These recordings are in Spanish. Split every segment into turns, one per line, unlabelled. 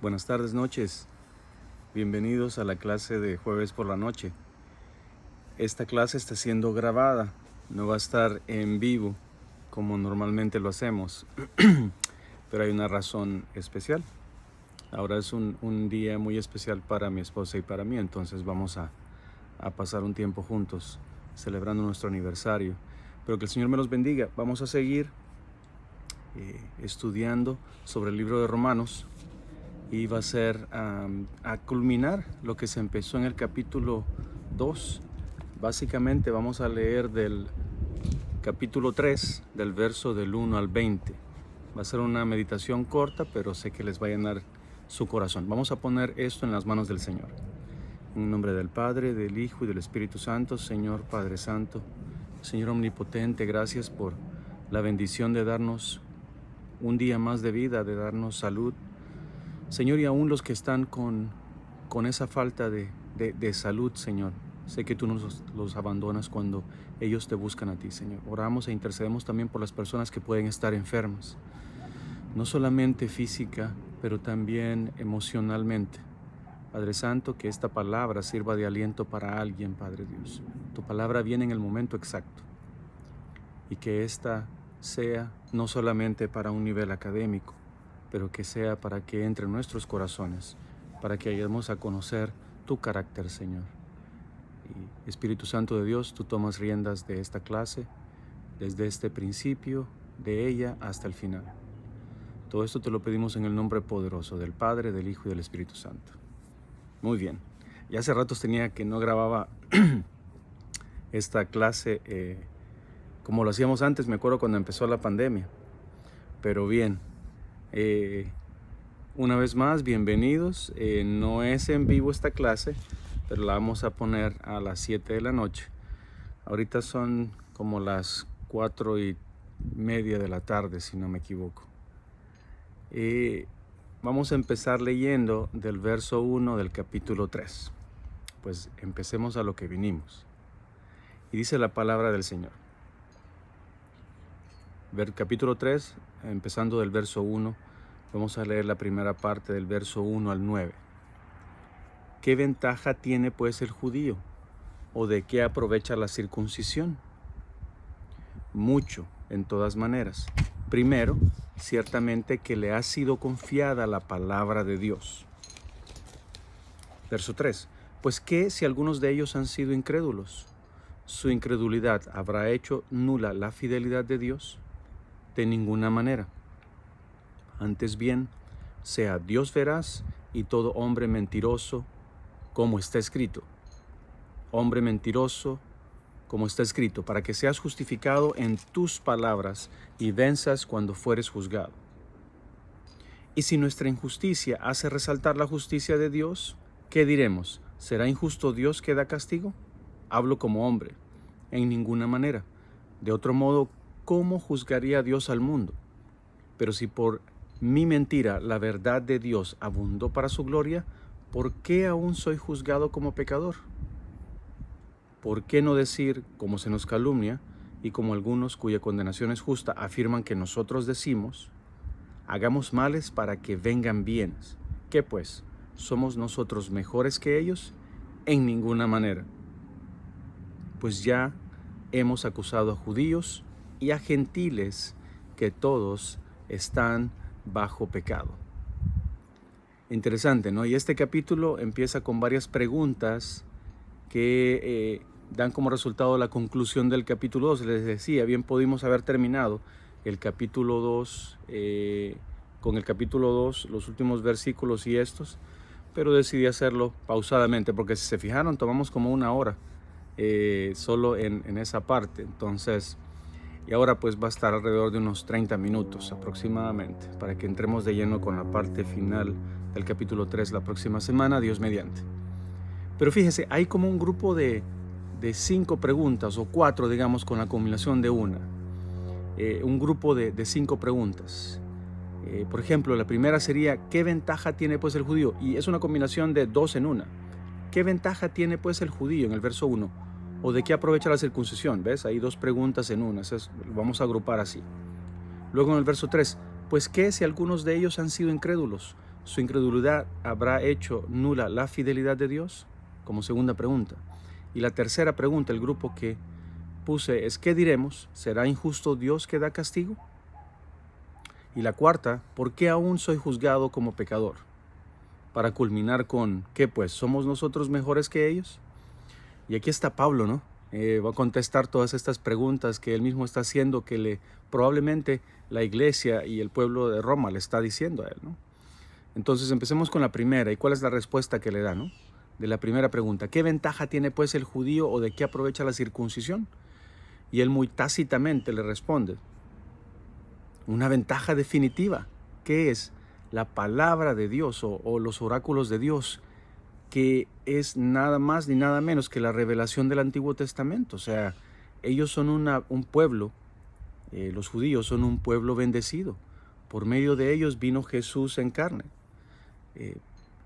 Buenas tardes, noches. Bienvenidos a la clase de jueves por la noche. Esta clase está siendo grabada, no va a estar en vivo como normalmente lo hacemos, pero hay una razón especial. Ahora es un día muy especial para mi esposa y para mí, entonces vamos a pasar un tiempo juntos celebrando nuestro aniversario. Pero que el Señor me los bendiga. Vamos a seguir estudiando sobre el libro de Romanos. Y va a ser a culminar lo que se empezó en el capítulo 2. Básicamente vamos a leer del capítulo 3, del verso del 1 al 20. Va a ser una meditación corta, pero sé que les va a llenar su corazón. Vamos a poner esto en las manos del Señor. En el nombre del Padre, del Hijo y del Espíritu Santo. Señor Padre Santo, Señor Omnipotente, gracias por la bendición de darnos un día más de vida, de darnos salud. Señor, y aún los que están con esa falta de salud, Señor, sé que tú los abandonas cuando ellos te buscan a ti, Señor. Oramos e intercedemos también por las personas que pueden estar enfermas, no solamente física, pero también emocionalmente. Padre Santo, que esta palabra sirva de aliento para alguien, Padre Dios. Tu palabra viene en el momento exacto y que esta sea no solamente para un nivel académico, pero que sea para que entre en nuestros corazones, para que lleguemos a conocer tu carácter, Señor. Y Espíritu Santo de Dios, tú tomas riendas de esta clase, desde este principio, de ella hasta el final. Todo esto te lo pedimos en el nombre poderoso del Padre, del Hijo y del Espíritu Santo. Muy bien. Ya hace ratos tenía que no grababa esta clase como lo hacíamos antes, me acuerdo cuando empezó la pandemia. Pero bien. Una vez más, bienvenidos. No es en vivo esta clase, pero la vamos a poner a las 7 de la noche. Ahorita son como las 4:30 de la tarde, si no me equivoco. Vamos a empezar leyendo del verso 1 del capítulo 3. Pues empecemos a lo que vinimos. Y dice la palabra del Señor. Capítulo 3, empezando del verso 1, vamos a leer la primera parte del verso 1 al 9. ¿Qué ventaja tiene pues el judío? ¿O de qué aprovecha la circuncisión? Mucho, en todas maneras. Primero, ciertamente que le ha sido confiada la palabra de Dios. Verso 3. Pues ¿qué si algunos de ellos han sido incrédulos? ¿Su incredulidad habrá hecho nula la fidelidad de Dios? De ninguna manera. Antes bien, sea Dios veraz y todo hombre mentiroso, como está escrito. Hombre mentiroso, como está escrito, para que seas justificado en tus palabras y venzas cuando fueres juzgado. Y si nuestra injusticia hace resaltar la justicia de Dios, ¿qué diremos? ¿Será injusto Dios que da castigo? Hablo como hombre, en ninguna manera. De otro modo, ¿cómo juzgaría Dios al mundo? Pero si por mi mentira la verdad de Dios abundó para su gloria, ¿por qué aún soy juzgado como pecador? ¿Por qué no decir, como se nos calumnia, y como algunos cuya condenación es justa afirman que nosotros decimos, hagamos males para que vengan bienes? ¿Qué pues? ¿Somos nosotros mejores que ellos? En ninguna manera. Pues ya hemos acusado a judíos y a gentiles que todos están bajo pecado. Interesante, ¿no? Y este capítulo empieza con varias preguntas que dan como resultado la conclusión del capítulo 2. Les decía, bien pudimos haber terminado el capítulo 2 con el capítulo 2, los últimos versículos y estos, pero decidí hacerlo pausadamente, porque si se fijaron, tomamos como una hora solo en esa parte. Entonces, y ahora pues va a estar alrededor de unos 30 minutos aproximadamente, para que entremos de lleno con la parte final del capítulo 3 la próxima semana, Dios mediante. Pero fíjese, hay como un grupo de 5 preguntas, o 4, digamos, con la combinación de una. Un grupo de 5 preguntas. Por ejemplo, la primera sería, ¿qué ventaja tiene pues el judío? Y es una combinación de 2 en una. ¿Qué ventaja tiene pues el judío en el verso 1? ¿O de qué aprovecha la circuncisión? ¿Ves? Hay 2 preguntas en una. Lo vamos a agrupar así. Luego en el verso 3, pues ¿qué si algunos de ellos han sido incrédulos? ¿su incredulidad habrá hecho nula la fidelidad de Dios? Como segunda pregunta. Y la tercera pregunta, el grupo que puse es, ¿qué diremos? ¿Será injusto Dios que da castigo? Y la cuarta, ¿por qué aún soy juzgado como pecador? Para culminar con, ¿qué pues? ¿Somos nosotros mejores que ellos? Y aquí está Pablo, ¿no? Va a contestar todas estas preguntas que él mismo está haciendo, que probablemente la iglesia y el pueblo de Roma le está diciendo a él, ¿no? Entonces empecemos con la primera. ¿Y cuál es la respuesta que le da, no? De la primera pregunta. ¿Qué ventaja tiene pues el judío o de qué aprovecha la circuncisión? Y él muy tácitamente le responde. Una ventaja definitiva. ¿Qué es? La palabra de Dios o los oráculos de Dios, que es nada más ni nada menos que la revelación del Antiguo Testamento. O sea, ellos son un pueblo, los judíos son un pueblo bendecido. Por medio de ellos vino Jesús en carne.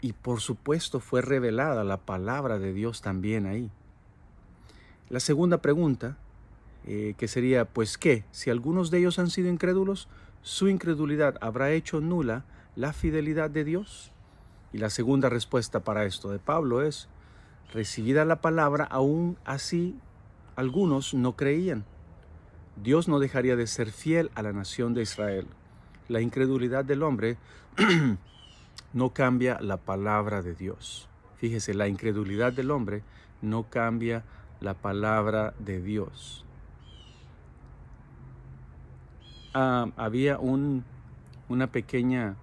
Y por supuesto fue revelada la palabra de Dios también ahí. La segunda pregunta, que sería, pues ¿qué? Si algunos de ellos han sido incrédulos, ¿su incredulidad habrá hecho nula la fidelidad de Dios? Y la segunda respuesta para esto de Pablo es, recibida la palabra, aún así algunos no creían. Dios no dejaría de ser fiel a la nación de Israel. La incredulidad del hombre no cambia la palabra de Dios. Fíjese, la incredulidad del hombre no cambia la palabra de Dios. Había una pequeña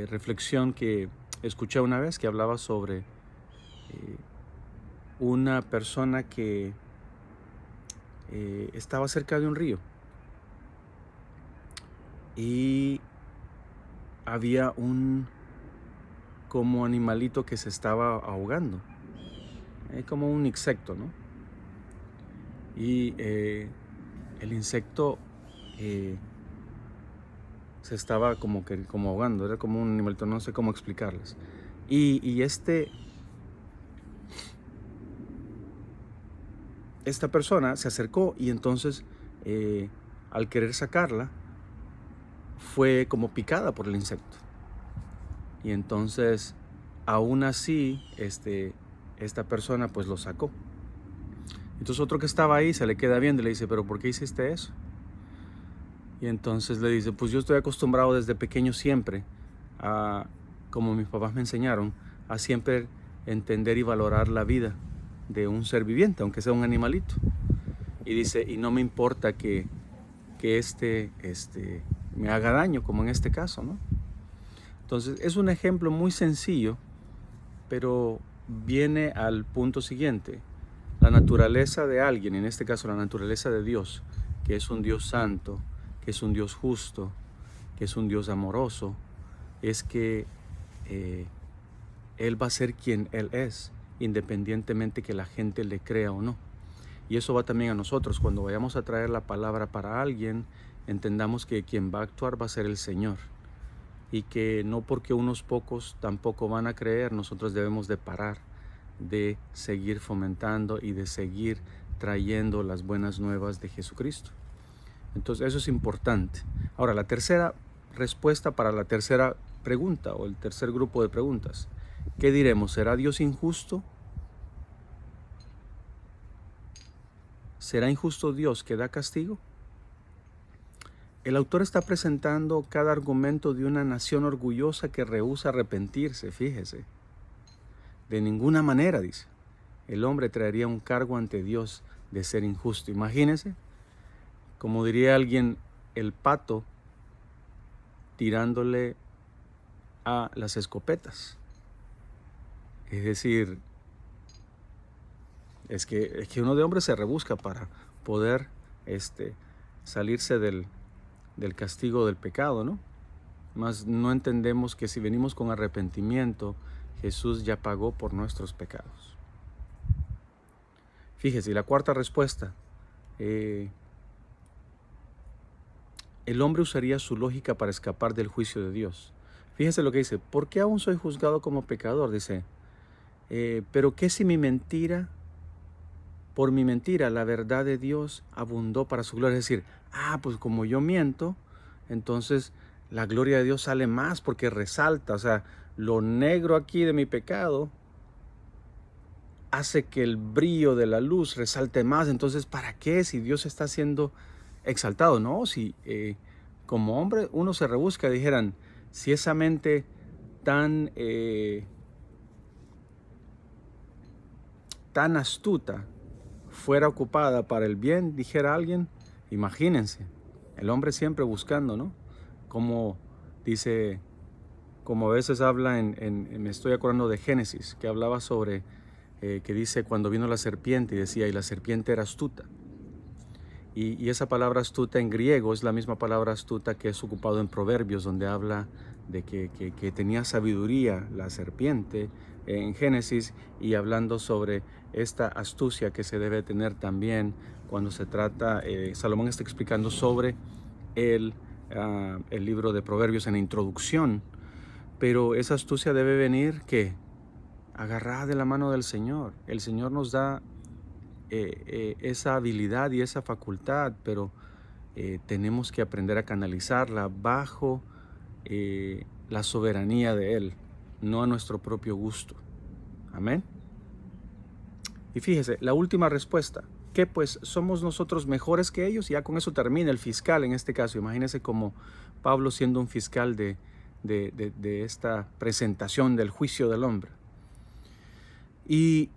reflexión que escuché una vez que hablaba sobre una persona que estaba cerca de un río y había un como animalito que se estaba ahogando, como un insecto, ¿no? Y el insecto se estaba como ahogando, era como un animalito, no sé cómo explicarles. Y esta persona se acercó y entonces al querer sacarla fue como picada por el insecto. Y entonces aún así esta persona pues lo sacó. Entonces otro que estaba ahí se le queda viendo y le dice, ¿pero por qué hiciste eso? Y entonces le dice, pues yo estoy acostumbrado desde pequeño siempre, como mis papás me enseñaron, a siempre entender y valorar la vida de un ser viviente, aunque sea un animalito. Y dice, y no me importa que me haga daño, como en este caso, ¿no? Entonces es un ejemplo muy sencillo, pero viene al punto siguiente. La naturaleza de alguien, en este caso la naturaleza de Dios, que es un Dios santo, que es un Dios justo, que es un Dios amoroso, es que Él va a ser quien Él es, independientemente que la gente le crea o no. Y eso va también a nosotros. Cuando vayamos a traer la palabra para alguien, entendamos que quien va a actuar va a ser el Señor. Y que no porque unos pocos tampoco van a creer, nosotros debemos de parar de seguir fomentando y de seguir trayendo las buenas nuevas de Jesucristo. Entonces eso es importante. Ahora, la tercera respuesta para la tercera pregunta o el tercer grupo de preguntas. ¿Qué diremos? ¿Será Dios injusto? ¿Será injusto Dios que da castigo? El autor está presentando cada argumento de una nación orgullosa que rehúsa arrepentirse, fíjese. De ninguna manera, dice, el hombre traería un cargo ante Dios de ser injusto. Imagínese, como diría alguien, el pato tirándole a las escopetas. Es decir, es que uno de hombre se rebusca para poder salirse del castigo del pecado, ¿no? Mas no entendemos que si venimos con arrepentimiento, Jesús ya pagó por nuestros pecados. Fíjese, y la cuarta respuesta, el hombre usaría su lógica para escapar del juicio de Dios. Fíjese lo que dice, ¿por qué aún soy juzgado como pecador? Dice, pero ¿qué si por mi mentira, la verdad de Dios abundó para su gloria? Es decir, pues como yo miento, entonces la gloria de Dios sale más porque resalta. O sea, lo negro aquí de mi pecado hace que el brillo de la luz resalte más. Entonces, ¿para qué si Dios está siendo exaltado? No, si como hombre uno se rebusca, dijeran, si esa mente tan, tan astuta fuera ocupada para el bien, dijera alguien, imagínense, el hombre siempre buscando, ¿no? Como dice, como a veces habla me estoy acordando de Génesis, que hablaba sobre, que dice cuando vino la serpiente y decía, y la serpiente era astuta. Y esa palabra astuta en griego es la misma palabra astuta que es ocupado en Proverbios, donde habla de que tenía sabiduría la serpiente en Génesis, y hablando sobre esta astucia que se debe tener también cuando se trata, Salomón está explicando sobre el libro de Proverbios en la introducción, pero esa astucia debe venir, ¿qué? Agarrada de la mano del Señor. El Señor nos da esa habilidad y esa facultad, pero tenemos que aprender a canalizarla bajo la soberanía de Él, no a nuestro propio gusto. Amén. Y fíjese, la última respuesta, ¿qué pues somos nosotros mejores que ellos? Ya con eso termina el fiscal en este caso. Imagínense como Pablo siendo un fiscal de esta presentación del juicio del hombre. Y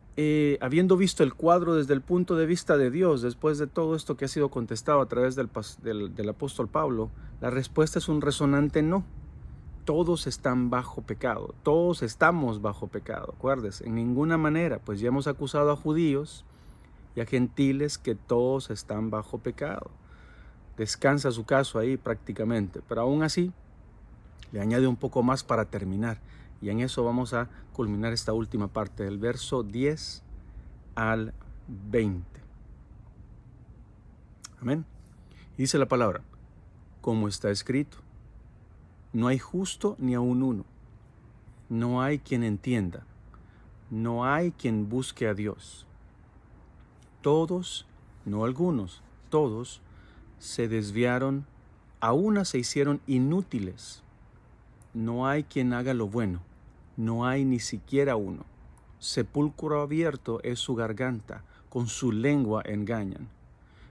habiendo visto el cuadro desde el punto de vista de Dios, después de todo esto que ha sido contestado a través del apóstol Pablo, la respuesta es un resonante no. Todos están bajo pecado, todos estamos bajo pecado, acuérdense, en ninguna manera, pues ya hemos acusado a judíos y a gentiles que todos están bajo pecado. Descansa su caso ahí prácticamente, pero aún así le añade un poco más para terminar. Y en eso vamos a culminar esta última parte, del verso 10 al 20. Amén. Y dice la palabra, como está escrito, no hay justo ni aun uno, no hay quien entienda, no hay quien busque a Dios. Todos, no algunos, todos se desviaron, a una se hicieron inútiles. No hay quien haga lo bueno, no hay ni siquiera uno. Sepulcro abierto es su garganta, con su lengua engañan.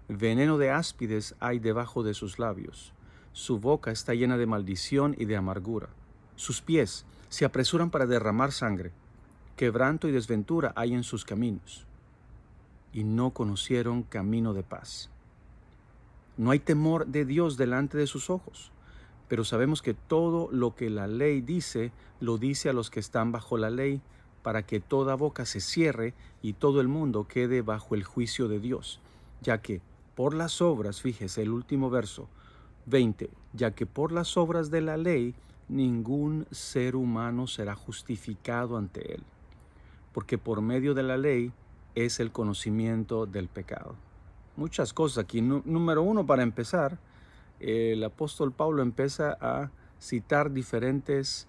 Veneno de áspides hay debajo de sus labios. Su boca está llena de maldición y de amargura. Sus pies se apresuran para derramar sangre. Quebranto y desventura hay en sus caminos. Y no conocieron camino de paz. No hay temor de Dios delante de sus ojos. Pero sabemos que todo lo que la ley dice, lo dice a los que están bajo la ley, para que toda boca se cierre y todo el mundo quede bajo el juicio de Dios. Ya que por las obras, fíjese el último verso, 20, ya que por las obras de la ley, ningún ser humano será justificado ante él. Porque por medio de la ley es el conocimiento del pecado. Muchas cosas aquí. Número uno, para empezar, el apóstol Pablo empieza a citar diferentes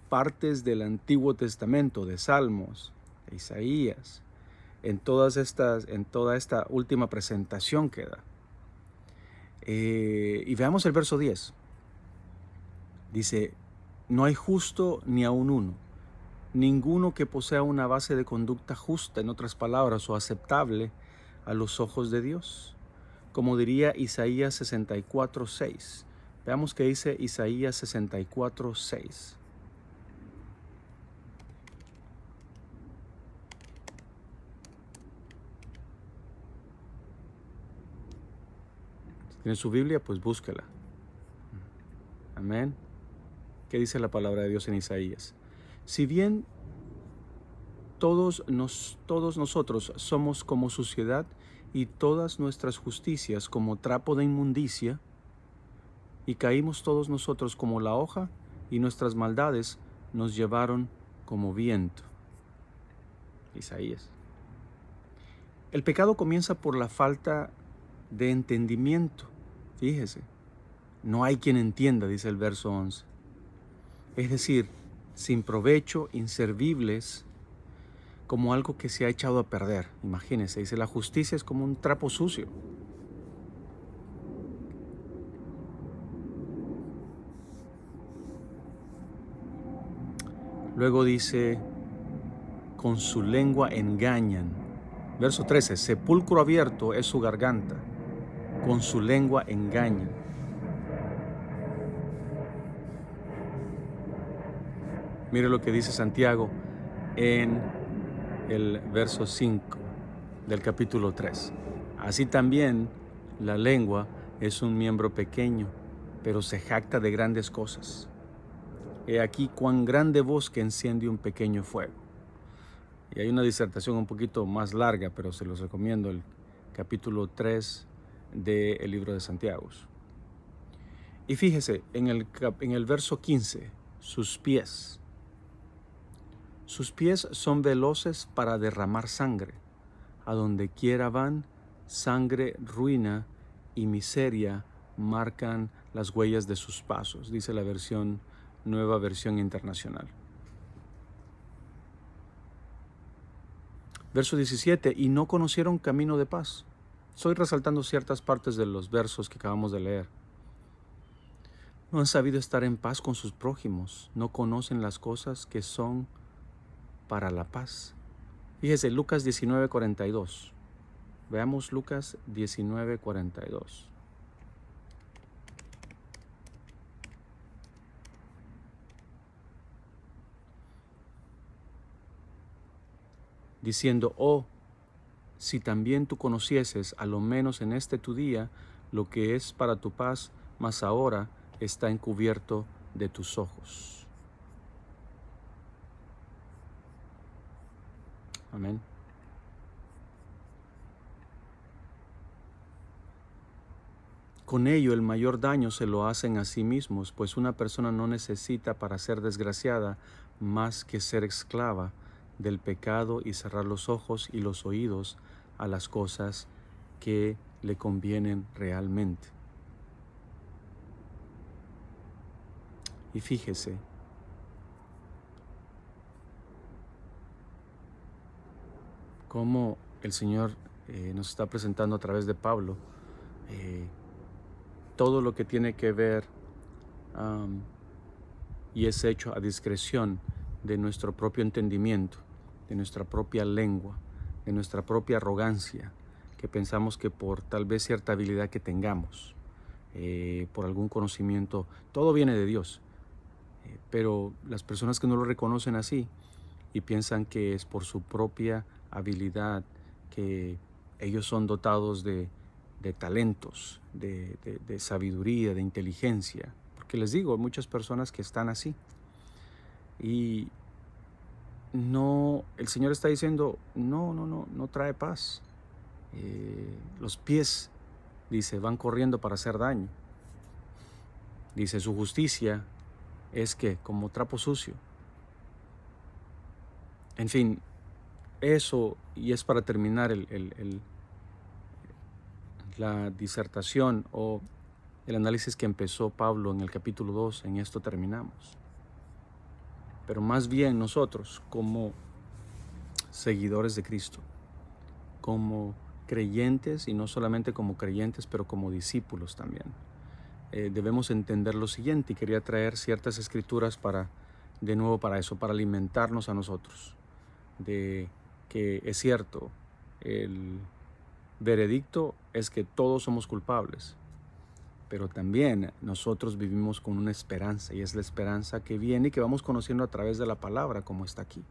partes del Antiguo Testamento, de Salmos, de Isaías, en toda esta última presentación que da. Y veamos el verso 10. Dice, no hay justo ni aun uno, ninguno que posea una base de conducta justa, en otras palabras, o aceptable a los ojos de Dios. Como diría Isaías 64:6. Veamos qué dice Isaías 64:6. Si tiene su Biblia, pues búsquela. Amén. ¿Qué dice la palabra de Dios en Isaías? Si bien todos nosotros somos como suciedad y todas nuestras justicias como trapo de inmundicia, y caímos todos nosotros como la hoja, y nuestras maldades nos llevaron como viento. Isaías. El pecado comienza por la falta de entendimiento. Fíjese, no hay quien entienda, dice el verso 11. Es decir, sin provecho, inservibles, como algo que se ha echado a perder. Imagínense, dice, la justicia es como un trapo sucio. Luego dice, con su lengua engañan. Verso 13, sepulcro abierto es su garganta, con su lengua engañan. Mire lo que dice Santiago en el verso 5 del capítulo 3. Así también la lengua es un miembro pequeño, pero se jacta de grandes cosas. He aquí cuán grande bosque enciende un pequeño fuego. Y hay una disertación un poquito más larga, pero se los recomiendo, el capítulo 3 del libro de Santiago. Y fíjese, en el verso 15, sus pies son veloces para derramar sangre. A donde quiera van, sangre, ruina y miseria marcan las huellas de sus pasos, dice la nueva versión internacional. Verso 17, y no conocieron camino de paz. Estoy resaltando ciertas partes de los versos que acabamos de leer. No han sabido estar en paz con sus prójimos, no conocen las cosas que son para la paz. Fíjese, Lucas 19:42. Veamos Lucas 19:42. Diciendo, oh, si también tú conocieses, a lo menos en este tu día, lo que es para tu paz, mas ahora está encubierto de tus ojos. Amén. Con ello el mayor daño se lo hacen a sí mismos, pues una persona no necesita para ser desgraciada más que ser esclava del pecado y cerrar los ojos y los oídos a las cosas que le convienen realmente. Y fíjese, cómo el Señor nos está presentando a través de Pablo todo lo que tiene que ver y es hecho a discreción de nuestro propio entendimiento, de nuestra propia lengua, de nuestra propia arrogancia, que pensamos que por tal vez cierta habilidad que tengamos, por algún conocimiento, todo viene de Dios. Pero las personas que no lo reconocen así y piensan que es por su propia habilidad, que ellos son dotados de talentos, de sabiduría, de inteligencia. Porque les digo, hay muchas personas que están así. Y no, el Señor está diciendo, no trae paz. Los pies, dice, van corriendo para hacer daño. Dice, su justicia es que como trapo sucio. En fin, eso, y es para terminar la disertación o el análisis que empezó Pablo en el capítulo 2, en esto terminamos. Pero más bien nosotros, como seguidores de Cristo, como creyentes, y no solamente como creyentes, pero como discípulos también, debemos entender lo siguiente, y quería traer ciertas escrituras de nuevo para eso, para alimentarnos a nosotros, de que es cierto, el veredicto es que todos somos culpables, pero también nosotros vivimos con una esperanza, y es la esperanza que viene y que vamos conociendo a través de la palabra, como está aquí.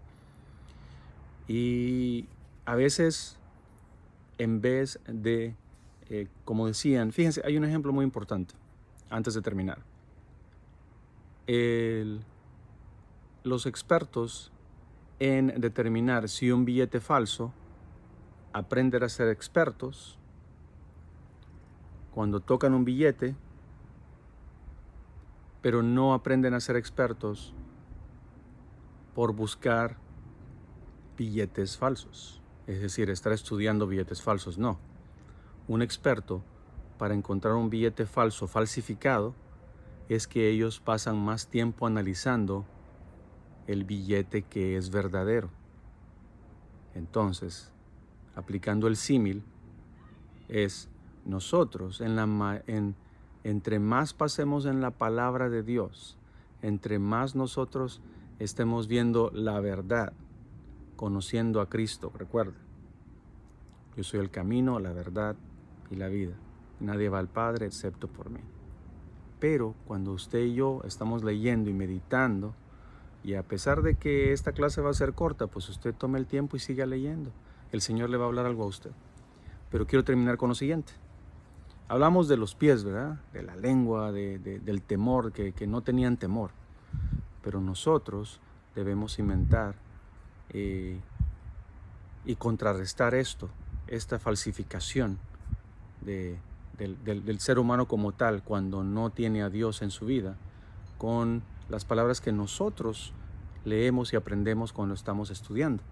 Y a veces, en vez de, como decían, fíjense, hay un ejemplo muy importante, antes de terminar. Los expertos en determinar si un billete falso, aprender a ser expertos cuando tocan un billete, pero no aprenden a ser expertos por buscar billetes falsos, es decir, estar estudiando billetes falsos. No, un experto para encontrar un billete falso falsificado es que ellos pasan más tiempo analizando el billete que es verdadero. Entonces, aplicando el símil, es nosotros, entre más pasemos en la palabra de Dios, entre más nosotros estemos viendo la verdad, conociendo a Cristo. Recuerda, yo soy el camino, la verdad y la vida. Nadie va al Padre excepto por mí. Pero cuando usted y yo estamos leyendo y meditando, y a pesar de que esta clase va a ser corta, pues usted tome el tiempo y siga leyendo. El Señor le va a hablar algo a usted. Pero quiero terminar con lo siguiente. Hablamos de los pies, ¿verdad? De la lengua, del temor, que no tenían temor. Pero nosotros debemos cimentar y contrarrestar esta falsificación del ser humano como tal, cuando no tiene a Dios en su vida, con las palabras que nosotros leemos y aprendemos cuando estamos estudiando.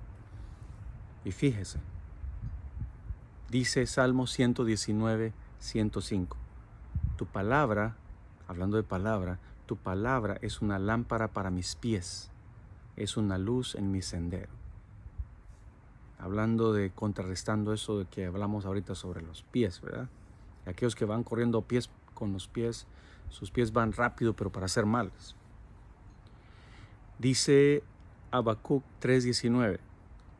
Y fíjese, dice Salmo 119, 105, tu palabra, hablando de palabra, tu palabra es una lámpara para mis pies, es una luz en mi sendero. Hablando contrarrestando eso de que hablamos ahorita sobre los pies, ¿verdad? Aquellos que van corriendo con los pies, sus pies van rápido, pero para hacer males. Dice Habacuc 3:19,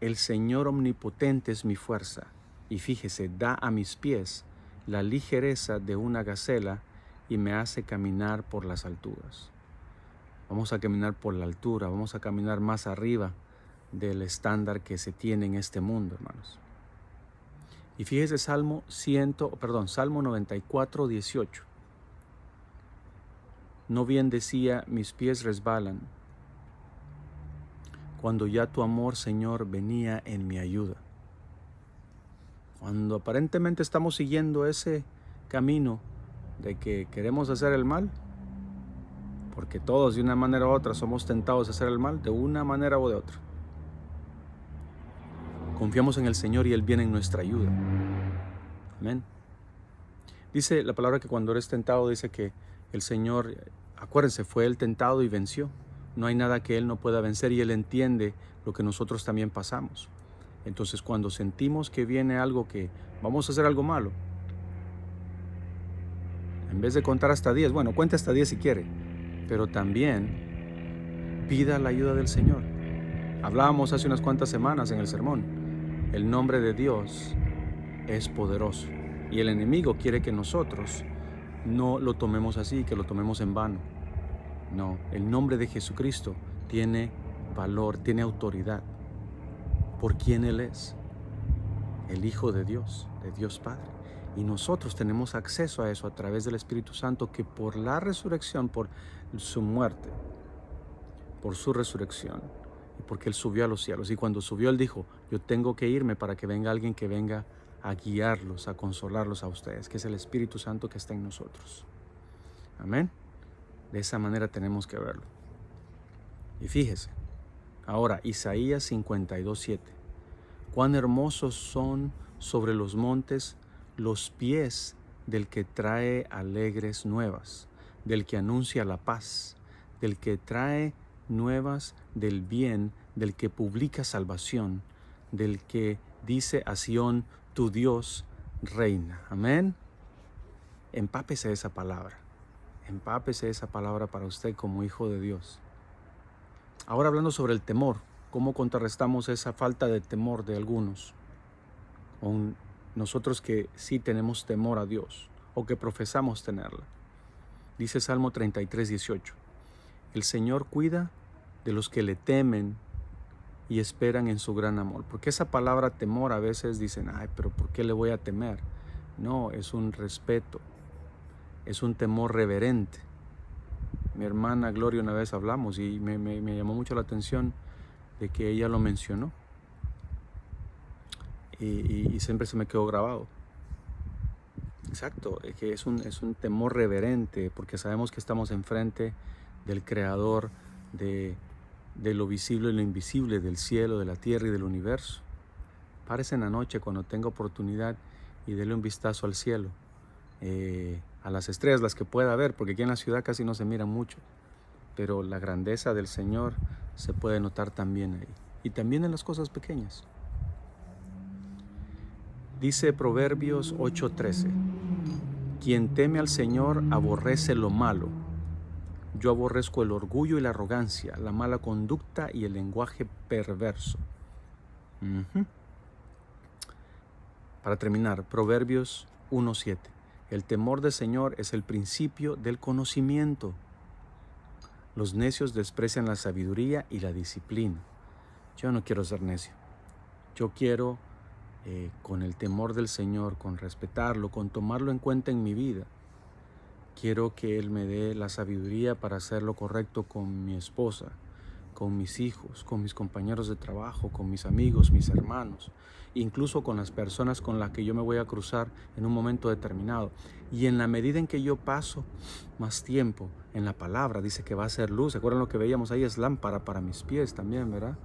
el Señor omnipotente es mi fuerza, y fíjese, da a mis pies la ligereza de una gacela y me hace caminar por las alturas. Vamos a caminar por la altura, vamos a caminar más arriba del estándar que se tiene en este mundo, hermanos. Y fíjese Salmo 94:18. No bien decía, mis pies resbalan, cuando ya tu amor, Señor, venía en mi ayuda. Cuando aparentemente estamos siguiendo ese camino de que queremos hacer el mal, porque todos de una manera u otra somos tentados a hacer el mal, de una manera u de otra. Confiamos en el Señor y Él viene en nuestra ayuda. Amén. Dice la palabra que cuando eres tentado, dice que el Señor, acuérdense, fue Él tentado y venció. No hay nada que Él no pueda vencer y Él entiende lo que nosotros también pasamos. Entonces, cuando sentimos que viene algo que vamos a hacer algo malo, en vez de contar hasta 10, bueno, cuente hasta 10 si quiere, pero también pida la ayuda del Señor. Hablábamos hace unas cuantas semanas en el sermón, el nombre de Dios es poderoso y el enemigo quiere que nosotros no lo tomemos así, que lo tomemos en vano. No, el nombre de Jesucristo tiene valor, tiene autoridad por quien Él es, el Hijo de Dios Padre. Y nosotros tenemos acceso a eso a través del Espíritu Santo, que por la resurrección, por su muerte, por su resurrección, y porque Él subió a los cielos. Y cuando subió, Él dijo, yo tengo que irme para que venga alguien que venga a guiarlos, a consolarlos a ustedes, que es el Espíritu Santo que está en nosotros. Amén. De esa manera tenemos que verlo. Y fíjese, ahora Isaías 52:7. Cuán hermosos son sobre los montes los pies del que trae alegres nuevas, del que anuncia la paz, del que trae nuevas del bien, del que publica salvación, del que dice a Sión, tu Dios reina. Amén. Empápese esa palabra. Empápese esa palabra para usted como hijo de Dios. Ahora hablando sobre el temor, ¿cómo contrarrestamos esa falta de temor de algunos? Con nosotros que sí tenemos temor a Dios o que profesamos tenerla. Dice Salmo 33:18. El Señor cuida de los que le temen y esperan en su gran amor. Porque esa palabra temor a veces dicen, ay, pero ¿por qué le voy a temer? No, es un respeto. Es un temor reverente. Mi hermana Gloria una vez hablamos y me llamó mucho la atención de que ella lo mencionó. Y siempre se me quedó grabado. Exacto, que es un temor reverente porque sabemos que estamos enfrente del Creador de lo visible y lo invisible, del cielo, de la tierra y del universo. Párese en la noche cuando tenga oportunidad y dele un vistazo al cielo. A las estrellas, las que pueda ver, porque aquí en la ciudad casi no se miran mucho, pero la grandeza del Señor se puede notar también ahí, y también en las cosas pequeñas. Dice Proverbios 8:13, quien teme al Señor aborrece lo malo, Yo aborrezco el orgullo y la arrogancia, la mala conducta y el lenguaje perverso. Para terminar, Proverbios 1:7. El temor del Señor es el principio del conocimiento. Los necios desprecian la sabiduría y la disciplina. Yo no quiero ser necio. Yo quiero, con el temor del Señor, con respetarlo, con tomarlo en cuenta en mi vida, quiero que Él me dé la sabiduría para hacer lo correcto con mi esposa, con mis hijos, con mis compañeros de trabajo, con mis amigos, mis hermanos, incluso con las personas con las que yo me voy a cruzar en un momento determinado. Y en la medida en que yo paso más tiempo en la palabra, dice que va a ser luz. ¿Se acuerdan lo que veíamos ahí? Es lámpara para mis pies también, ¿verdad?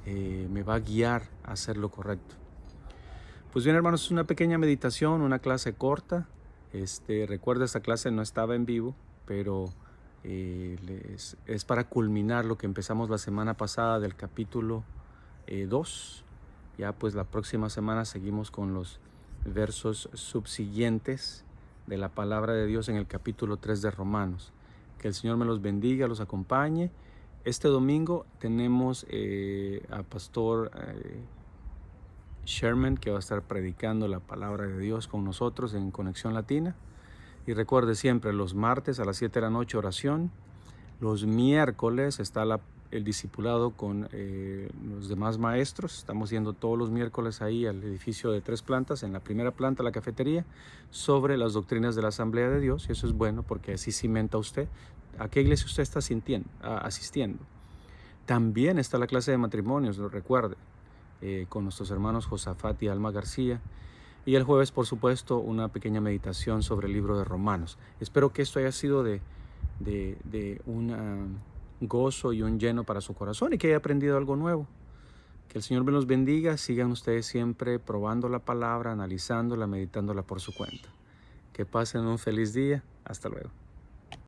Me va a guiar a hacer lo correcto. Pues bien, hermanos, es una pequeña meditación, una clase corta. Recuerda, esta clase no estaba en vivo, pero es para culminar lo que empezamos la semana pasada del capítulo 2. Ya pues la próxima semana seguimos con los versos subsiguientes de la palabra de Dios en el capítulo 3 de Romanos. Que el Señor me los bendiga, los acompañe. Este domingo tenemos a Pastor Sherman, que va a estar predicando la palabra de Dios con nosotros en Conexión Latina. Y recuerde siempre, los martes a las 7 de la noche oración, los miércoles está el discipulado con los demás maestros. Estamos yendo todos los miércoles ahí al edificio de 3 plantas, en la primera planta la cafetería, sobre las doctrinas de la Asamblea de Dios, y eso es bueno porque así cimenta usted a qué iglesia usted está asistiendo. También está la clase de matrimonios, lo recuerde, con nuestros hermanos Josafat y Alma García. Y el jueves, por supuesto, una pequeña meditación sobre el libro de Romanos. Espero que esto haya sido de un gozo y un lleno para su corazón y que haya aprendido algo nuevo. Que el Señor me los bendiga. Sigan ustedes siempre probando la palabra, analizándola, meditándola por su cuenta. Que pasen un feliz día. Hasta luego.